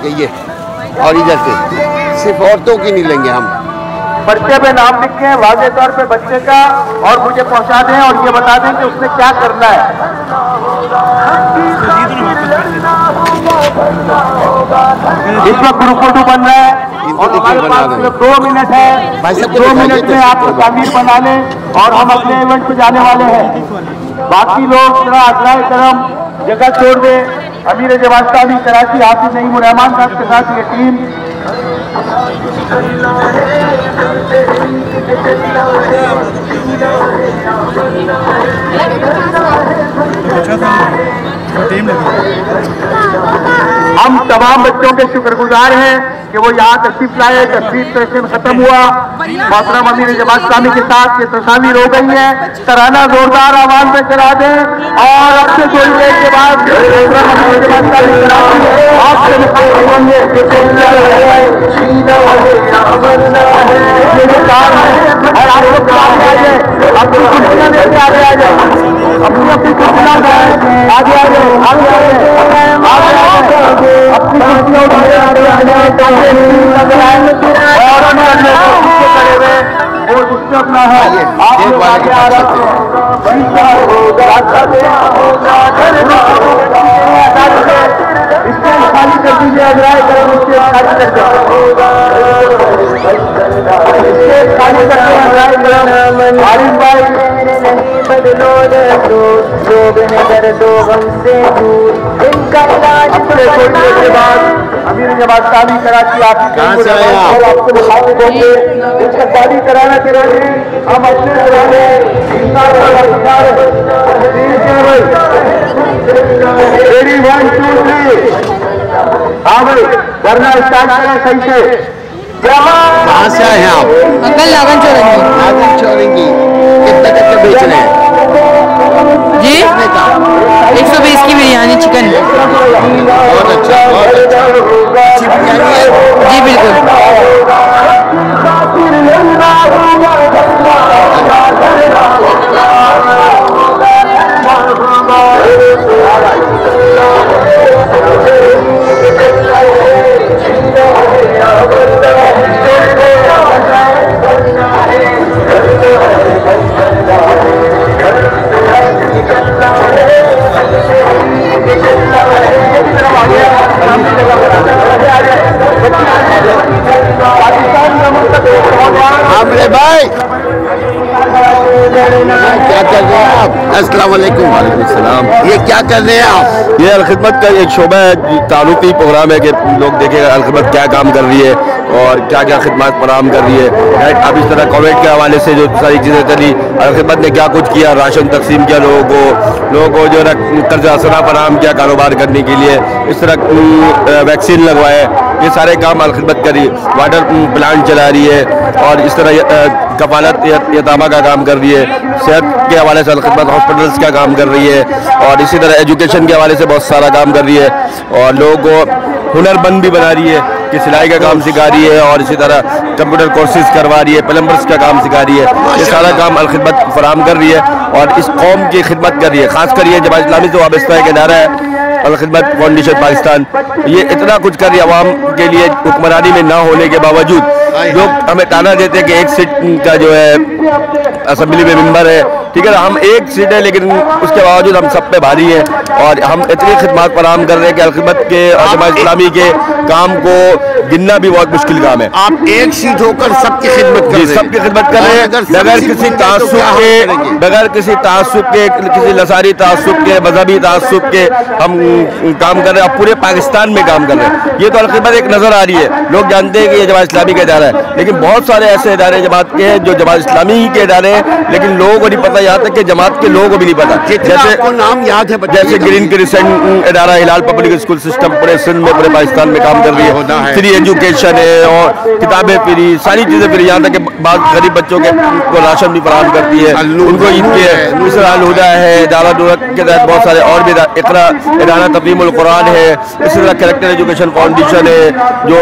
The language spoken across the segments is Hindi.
के ये, और इधर से सिर्फ औरतों की नहीं लेंगे हम। पर्चे पे नाम लिखें वाज़े तौर पे बच्चे का, और मुझे पहुंचा दें और ये बता दें कि उसने क्या करना है। इस वक्त ग्रुप फोटो बन रहा है और हमारे पास सिर्फ 2 मिनट है। 2 मिनट में आप तस्वीर बना लें और हम अगले इवेंट पे जाने वाले हैं। बाकी लोग थोड़ा अगला करम जगह छोड़ दें। अमीर जवाद साहब कराची, हाफिज नईम रहमान साहब के साथ ये टीम हम तमाम बच्चों के शुक्रगुजार हैं कि वो यहाँ तशरीफ लाए। तशरीफ सेशन खत्म हुआ, मोहतरम अमीर जमात इस्लामी के साथ ये तस्वीर हो गई है। तराना जोरदार आवाज में करा दें और अब से थोड़ी देर के बाद और आप लोग अपनी कुर्सियां लेके आगे आ जाए, अपनी अपनी कुर्सियां आगे आ जाए, आगे आ जाए, आगे आ जाए, अपनी कुर्सियां उठाए आगे आ जाए ताकि और खड़े हुए वो डिस्टर्ब ना हो। आप लोग आगे आ रहे हैं, इसमें खाली कर दीजिए, अग्राय करें उसके खाली कर दो, खाली करके अग्राय करें। आरिफ भाई बदलो जो बेनगर दो हमसे दूर इनका इलाज अपने सोचने के बाद अमीर जमात इस्लामी कराची आपको दिखाते देंगे। इसका शादी कराना के लिए हम अपने रेडी 1 2 3 हाँ भाई करना स्टार्ट करें सही से। कहाँ से आए हैं आप? अंकल नागन चौरंगी। नागन चौरंगी कितने तक के बेच रहे हैं जी? 120 की बिरयानी चिकन। बहुत अच्छा, बहुत अच्छा। अच्छी बिरयानी है जी बिल्कुल। आमले भाई क्या कर रहे हैं आप? अस्सलाम वालेकुम। वालेकुम सलाम। ये क्या कर रहे हैं आप? ये अलखिदमत का एक शोबा है, ताल्लुकी प्रोग्राम है कि लोग देखेगा अलखिदमत क्या काम कर रही है और क्या क्या खिदमत फराहम कर रही है। राइट, अब इस तरह कोविड के हवाले से जो सारी चीज़ें चली, अलखिदमत ने क्या कुछ किया, राशन तकसीम किया लोगों को जो है कर्जा असना फराहम किया कारोबार करने के लिए, इस तरह वैक्सीन लगवाए, ये सारे काम अलखिदमत करी, वाटर प्लांट चला रही है और इस तरह कफालत यतामा का काम कर रही है, सेहत के हवाले से अलखिदमत हॉस्पिटल्स का काम कर रही है और इसी तरह एजुकेशन के हवाले से बहुत सारा काम कर रही है और लोगों को हुनरमंद भी बना रही है कि सिलाई का काम सिखा रही है और इसी तरह कंप्यूटर कोर्सेज करवा रही है, प्लम्बर्स का काम सिखा रही है। ये सारा काम अलखिदमत फराहम कर रही है और इस कौम की खिदमत कर रही है। खासकर ये जमात इस्लामी से वाबस्ता एक इदारा है अलखिदमत फाउंडेशन पाकिस्तान, ये इतना कुछ कर रही है आवाम के लिए। हुक्मरानी में ना होने के बावजूद लोग हमें ताना देते हैं कि एक सीट का जो है असम्बली में मेंबर है, ठीक है ना, हम एक सीट है लेकिन उसके बावजूद हम सब पे भारी हैं और हम इतनी खिदमत फराहम कर रहे हैं कि अलखिदमत के और जमात इस्लामी के काम को गिनना भी बहुत मुश्किल काम है। आप एक सीट होकर सबकी खिदमत कर रहे हैं, सबकी खिदमत कर रहे हैं बगैर किसी तासुब के, किसी लसारी तासुब के, मजहबी तासुब के हम काम कर रहे हैं। अब पूरे पाकिस्तान में काम कर रहे हैं। ये तो अलखिदमत एक नजर आ रही है, लोग जानते हैं कि ये जमात इस्लामी का इदारा है, लेकिन बहुत सारे ऐसे इदारे जमात के हैं जो जमात इस्लामी ही के इदारे हैं लेकिन लोगों को नहीं पता, यहाँ तक कि जमात के लोगों को भी नहीं पता। जैसे नाम याद है, जैसे ग्रीन क्रिसेंट इदारा हिलाल पब्लिक स्कूल सिस्टम पूरे सिंध में पूरे पाकिस्तान में काम कर रही है, 3 एजुकेशन है और किताबें फ्री, सारी चीज़ें फ्री। यहाँ तक कि बहुत गरीब बच्चों के को राशन भी फराहम करती है, उनको ईद के दूसरा अलहुदा है, दावत के तहत बहुत सारे और भी इकरा इदारा तफहीमुल कुरान है, इसी तरह कैरेक्टर एजुकेशन फाउंडेशन है जो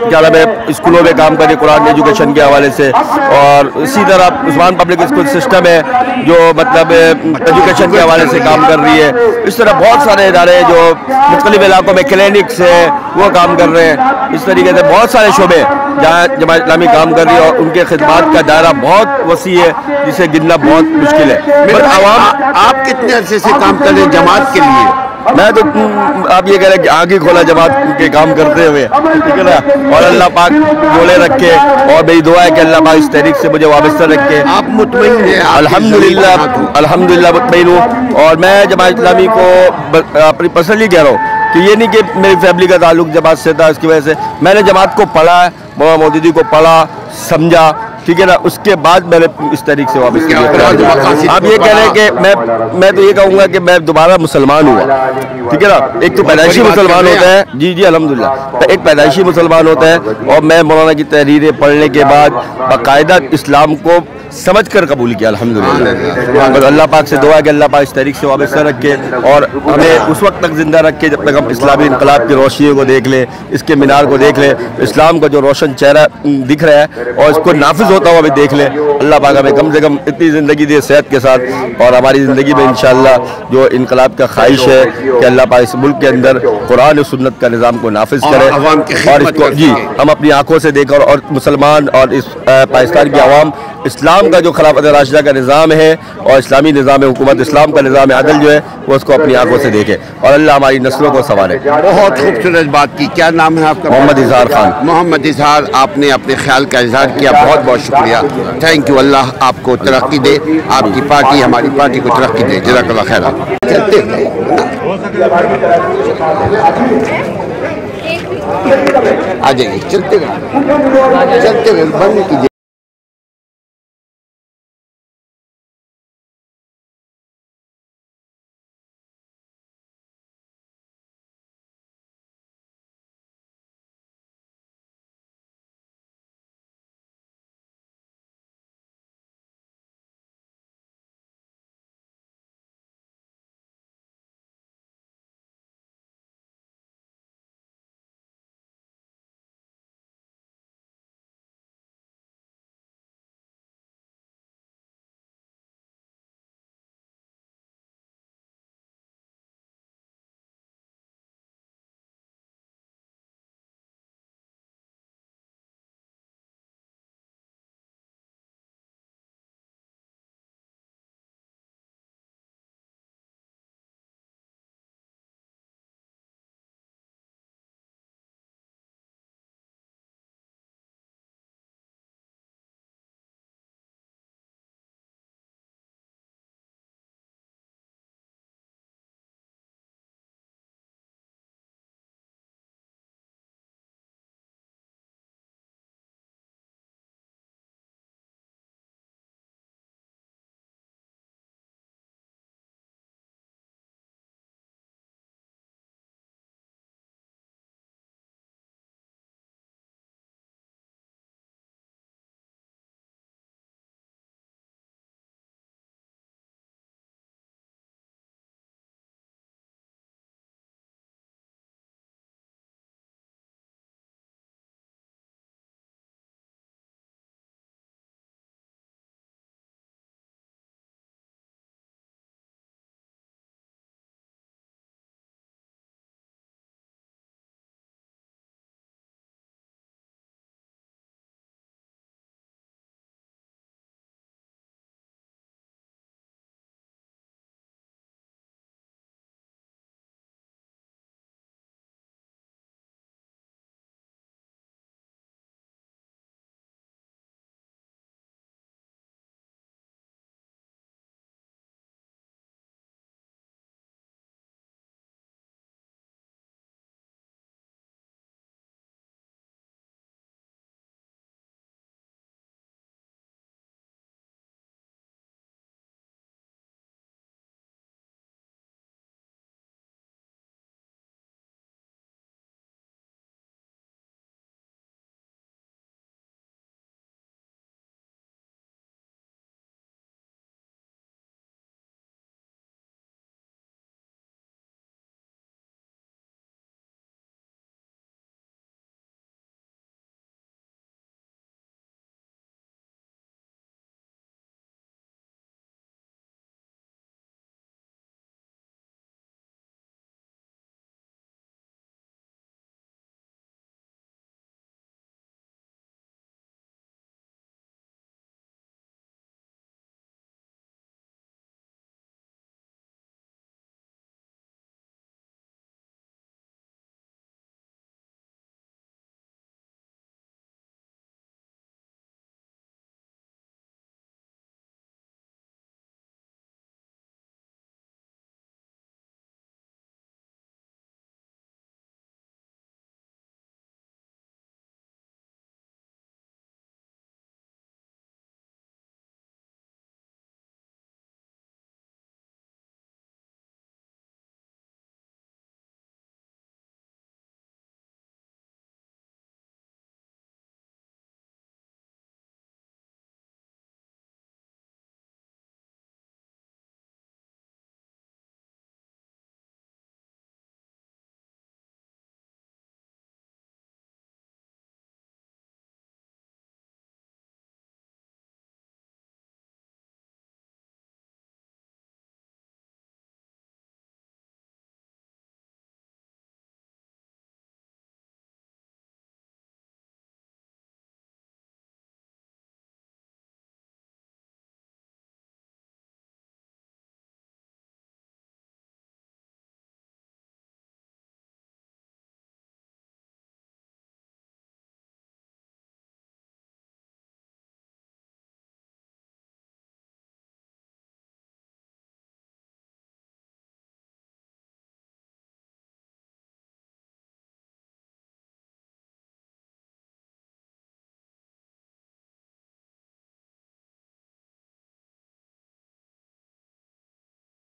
क्या नाम है स्कूलों में काम करे कुरान एजुकेशन के हवाले से। और इसी तरह उस्मान पब्लिक स्कूल सिस्टम है जो मतलब एजुकेशन के हवाले से काम कर रही है। इस तरह बहुत सारे इदारे जो मुख्तलिफ इलाकों में क्लिनिक्स है वो काम कर रहे हैं। इस तरीके से बहुत सारे शोबे जहाँ जमात इस्लामी काम कर रही है और उनके खिदमात का दायरा बहुत वसी है जिसे गिनना बहुत मुश्किल है। पर आप कितने अरसे से काम कर रहे हैं जमात के लिए? मैं तो आप ये कह रहे हैं कि आगे खोला जमात के काम करते हुए, ठीक है ना। और अल्लाह पाक बोले रखे और मेरी दुआ है कि अल्लाह पाक इस तहरीक से मुझे वाबस्ता रखे। आप मुतमईन हैं? अल्हम्दुलिल्लाह अल्हम्दुलिल्लाह मुतमईन हूँ। और मैं जमात इस्लामी को अपनी पर्सनली कह रहा हूँ कि ये नहीं कि मेरी फैमिली का ताल्लुक जमात से था, इसकी वजह से मैंने जमात को पढ़ा है, मौलाना मौदूदी को पढ़ा समझा, ठीक है ना। उसके बाद मैंने इस तरीके से वापस किया। आप ये कह रहे हैं कि मैं तो ये कहूँगा कि मैं दोबारा मुसलमान हुआ, ठीक है ना। एक तो पैदाइशी मुसलमान होता है, जी जी अल्हम्दुलिल्लाह, एक पैदाइशी मुसलमान होता है और मैं मौलाना की तहरीरें पढ़ने के बाद बाकायदा इस्लाम को समझ कर कबूल किया अल्हम्दुलिल्लाह। और अल्लाह पाक से दुआ है कि अल्लाह पाक इस तरीके से वाबस्ता रखे और हमें उस वक्त तक जिंदा रखे जब तक हम इस्लामी इनकलाब की रोशनी को देख लें, इसके मीनार को देख लें, इस्लाम का जो रोशन चेहरा दिख रहा है और इसको नाफिज होता हुआ भी देख लें। अल्लाह पाक हमें कम से कम इतनी ज़िंदगी दे सेहत के साथ और हमारी ज़िंदगी में इंशाअल्लाह जो इनकलाब का ख्वाहिश है कि अल्लाह पाक इस मुल्क के अंदर कुरान और सुन्नत का निज़ाम को नाफिज करे और इसको जी हम अपनी आंखों से देखकर और मुसलमान और इस पाकिस्तान की आवाम इस्लाम का जो खिलाफत राशिदा का निज़ाम है और इस्लामी निज़ाम हुकूमत इस्लाम का निज़ाम अदल जो है वो उसको अपनी आंखों से देखे और अल्लाह हमारी नस्लों को संवारे। बहुत खूबसूरत बात की। क्या नाम है आपका? मोहम्मद इजहार खान। मोहम्मद इजहार, आपने अपने ख्याल का इजहार किया, बहुत बहुत शुक्रिया। Thank you. अल्लाह आपको तरक्की दे, आपकी पार्टी हमारी पार्टी को तरक्की दे। जज़ाकल्लाह खैर। चलते आ जाइए, चलते हुए बंद कीजिए।